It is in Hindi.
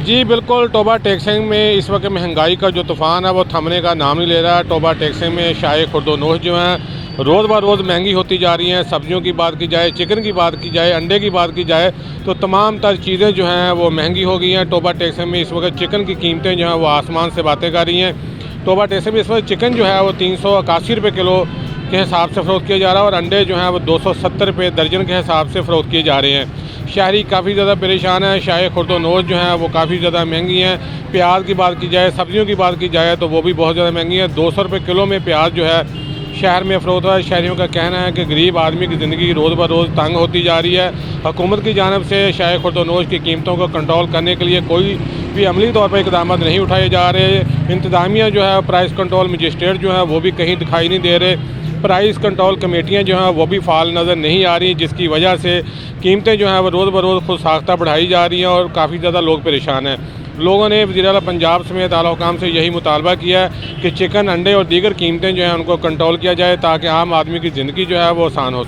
जी बिल्कुल, टोबा टेक्संग में इस वक्त महंगाई का जो तूफ़ान है वो थमने का नाम नहीं ले रहा है। टोबा टेक्संग में शाय खुर्द-ओ-नोश जो हैं रोज़ ब रोज़ महंगी होती जा रही हैं। सब्जियों की बात की जाए, चिकन की बात की जाए, अंडे की बात की जाए तो तमाम तर चीज़ें जो हैं वो महंगी हो गई हैं। टोबा टेक्संग में इस वक्त चिकन की कीमतें जो हैं वो आसमान से बातें कर रही हैं। टोबा टेक्संग में इस वक्त चिकन जो है वो 381 रुपये किलो के हिसाब से फ़रोख्त किया जा रहा है और अंडे जो हैं वो 270 रुपये दर्जन के हिसाब से फ़रोख्त किए जा रहे हैं। शहरी काफ़ी ज़्यादा परेशान है। शाय खुर्द-ओ-नोश जो हैं वो काफ़ी ज़्यादा महंगी हैं। प्याज की बात की जाए, सब्जियों की बात की जाए तो वो भी बहुत ज़्यादा महंगी है। 200 रुपये किलो में प्याज जो है शहर में फ़रोख्त हो रहा है। शहरियों का कहना है कि गरीब आदमी की ज़िंदगी रोज़ ब रोज़ तंग होती जा रही है। हुकूमत की जानिब से शाय खुर्द-ओ-नोश की कीमतों को कंट्रोल करने के लिए कोई भी अमली तौर पर इक़दाम नहीं उठाए जा रहे। इंतज़ामिया जो है प्राइस कंट्रोल मजिस्ट्रेट जो है वो भी कहीं दिखाई नहीं दे रहे। प्राइस कंट्रोल कमेटियाँ जो हैं वो भी फ़ाल नज़र नहीं आ रही, जिसकी वजह से कीमतें जो हैं वो रोज़ ब रोज़ खुद साख्ता बढ़ाई जा रही हैं और काफ़ी ज़्यादा लोग परेशान हैं। लोगों ने वज़ीर आला पंजाब समेत आला हुकाम से यही मुतालबा किया है कि चिकन, अंडे और दीगर कीमतें जो हैं उनको कंट्रोल किया जाए ताकि आम आदमी की ज़िंदगी जो है वो आसान हो सके।